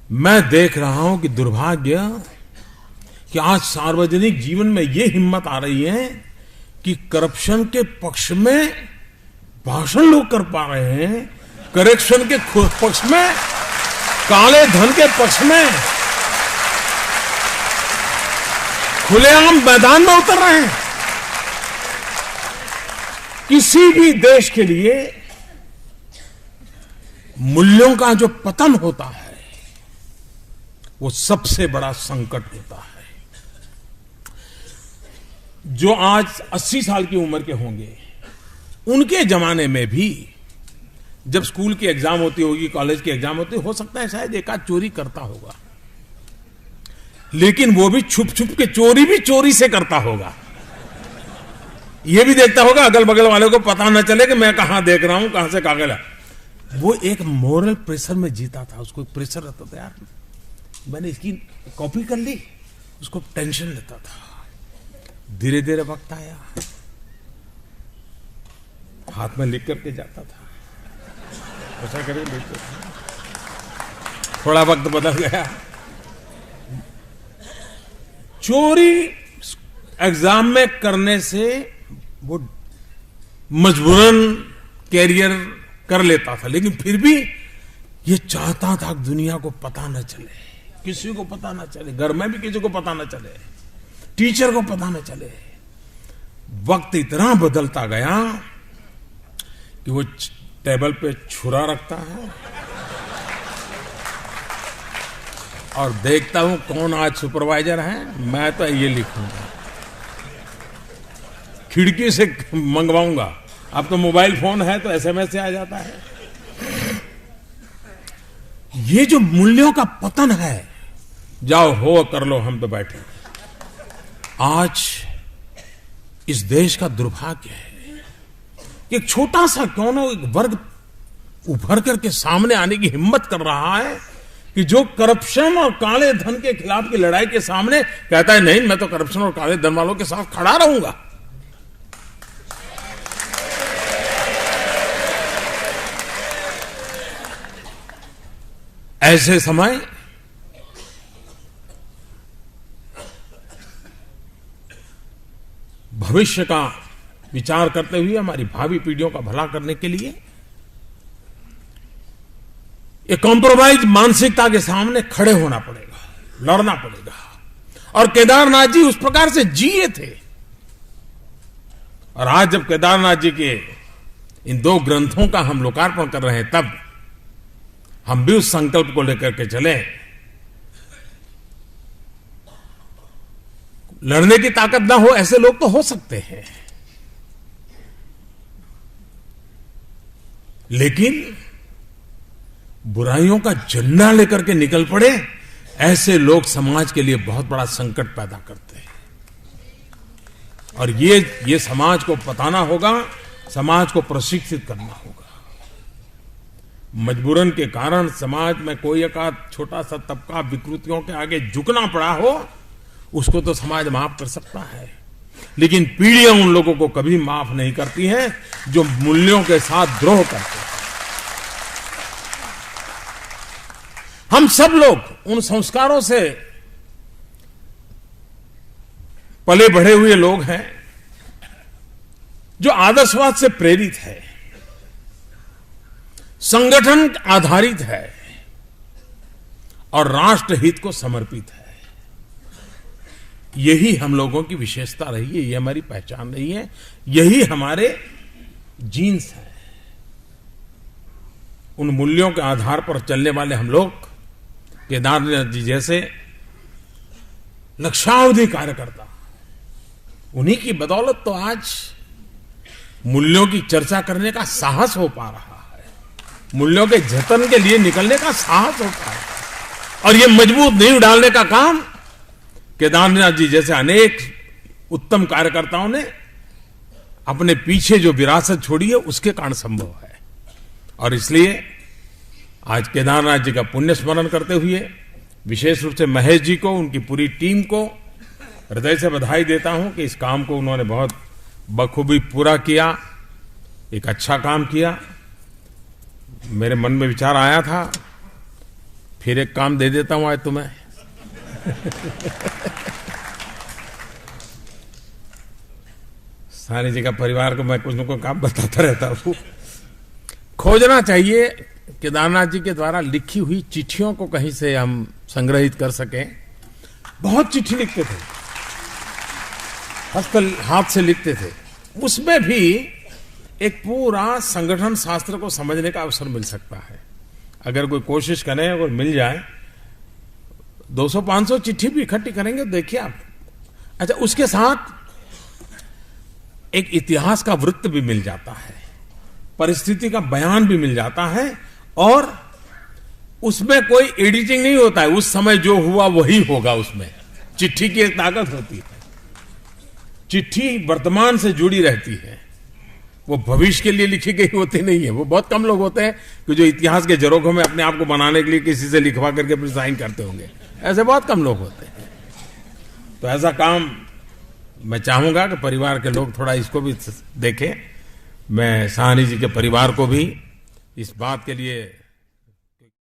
मैं देख रहा हूं कि दुर्भाग्य कि आज सार्वजनिक जीवन में ये हिम्मत आ रही है कि करप्शन के पक्ष में भाषण लोग कर पा रहे हैं, करेक्शन के पक्ष में, काले धन के पक्ष में खुलेआम मैदान में उतर रहे हैं। किसी भी देश के लिए मूल्यों का जो पतन होता है वो सबसे बड़ा संकट होता है। जो आज 80 साल की उम्र के होंगे, उनके जमाने में भी जब स्कूल की एग्जाम होती होगी, कॉलेज की एग्जाम होती, हो सकता है शायद एक आध चोरी करता होगा, लेकिन वो भी छुप छुप के चोरी भी चोरी से करता होगा। ये भी देखता होगा अगल बगल वाले को पता न चले कि मैं कहां देख रहा हूं, कहां से कागज है। वो एक मोरल प्रेशर में जीता था, उसको एक प्रेशर रहता था, यार मैंने इसकी कॉपी कर ली, उसको टेंशन लेता था। धीरे धीरे वक्त आया, हाथ में लिख करके जाता था, ऐसा करके लिखते था। थोड़ा वक्त बदल गया, चोरी एग्जाम में करने से वो मजबूरन कैरियर कर लेता था, लेकिन फिर भी ये चाहता था कि दुनिया को पता न चले, किसी को पता न चले, घर में भी किसी को पता न चले, टीचर को पता न चले। वक्त इतना बदलता गया कि वो टेबल पे छुरा रखता है और देखता हूं कौन आज सुपरवाइजर है, मैं तो ये लिखूंगा, खिड़की से मंगवाऊंगा। अब तो मोबाइल फोन है तो एसएमएस से आ जाता है। ये जो मूल्यों का पतन है, जाओ हो कर लो, हम तो बैठे। आज इस देश का दुर्भाग्य है कि एक छोटा सा क्यों ना एक वर्ग उभर करके सामने आने की हिम्मत कर रहा है कि जो करप्शन और काले धन के खिलाफ की लड़ाई के सामने कहता है नहीं, मैं तो करप्शन और काले धन वालों के साथ खड़ा रहूंगा। ऐसे समय भविष्य का विचार करते हुए हमारी भावी पीढ़ियों का भला करने के लिए एक कॉम्प्रोमाइज मानसिकता के सामने खड़े होना पड़ेगा, लड़ना पड़ेगा। और केदारनाथ जी उस प्रकार से जिए थे। और आज जब केदारनाथ जी के इन 2 ग्रंथों का हम लोकार्पण कर रहे हैं, तब हम भी उस संकल्प को लेकर के चले। लड़ने की ताकत ना हो ऐसे लोग तो हो सकते हैं, लेकिन बुराइयों का झंडा लेकर के निकल पड़े, ऐसे लोग समाज के लिए बहुत बड़ा संकट पैदा करते हैं। और ये समाज को बताना होगा, समाज को प्रशिक्षित करना होगा। मजबूरन के कारण समाज में कोई एक छोटा सा तबका विकृतियों के आगे झुकना पड़ा हो, उसको तो समाज माफ कर सकता है, लेकिन पीढ़ियां उन लोगों को कभी माफ नहीं करती हैं जो मूल्यों के साथ द्रोह करते हैं। हम सब लोग उन संस्कारों से पले बढ़े हुए लोग हैं जो आदर्शवाद से प्रेरित है, संगठन आधारित है और राष्ट्रहित को समर्पित है। यही हम लोगों की विशेषता रही है, ये हमारी पहचान रही है, यही हमारे जीन्स है। उन मूल्यों के आधार पर चलने वाले हम लोग केदारनाथ जी जैसे लक्षावधि कार्यकर्ता, उन्हीं की बदौलत तो आज मूल्यों की चर्चा करने का साहस हो पा रहा है, मूल्यों के जतन के लिए निकलने का साहस हो पा रहा है। और ये मजबूत नींव डालने का काम केदारनाथ जी जैसे अनेक उत्तम कार्यकर्ताओं ने अपने पीछे जो विरासत छोड़ी है, उसके कारण संभव है। और इसलिए आज केदारनाथ जी का पुण्य स्मरण करते हुए विशेष रूप से महेश जी को, उनकी पूरी टीम को हृदय से बधाई देता हूं कि इस काम को उन्होंने बहुत बखूबी पूरा किया, एक अच्छा काम किया। मेरे मन में विचार आया था, फिर एक काम दे देता हूं आज तुम्हें। सानी जी का परिवार को मैं कुछ न कुछ काम बताता रहता हूं। खोजना चाहिए केदारनाथ जी के द्वारा लिखी हुई चिट्ठियों को कहीं से हम संग्रहित कर सकें। बहुत चिट्ठी लिखते थे, हाथ से लिखते थे। उसमें भी एक पूरा संगठन शास्त्र को समझने का अवसर मिल सकता है अगर कोई कोशिश करें, अगर मिल जाए। 200-500 चिट्ठी भी इकट्ठी करेंगे, देखिए आप। अच्छा, उसके साथ एक इतिहास का वृत्त भी मिल जाता है, परिस्थिति का बयान भी मिल जाता है, और उसमें कोई एडिटिंग नहीं होता है। उस समय जो हुआ वही होगा। उसमें चिट्ठी की एक ताकत होती है। चिट्ठी वर्तमान से जुड़ी रहती है, वो भविष्य के लिए लिखी गई होती नहीं है। वो बहुत कम लोग होते हैं कि जो इतिहास के झरोखों में अपने आप को बनाने के लिए किसी से लिखवा करके फिर साइन करते होंगे। ऐसे बहुत कम लोग होते हैं। तो ऐसा काम मैं चाहूंगा कि परिवार के लोग थोड़ा इसको भी देखें। मैं साहनी जी के परिवार को भी इस बात के लिए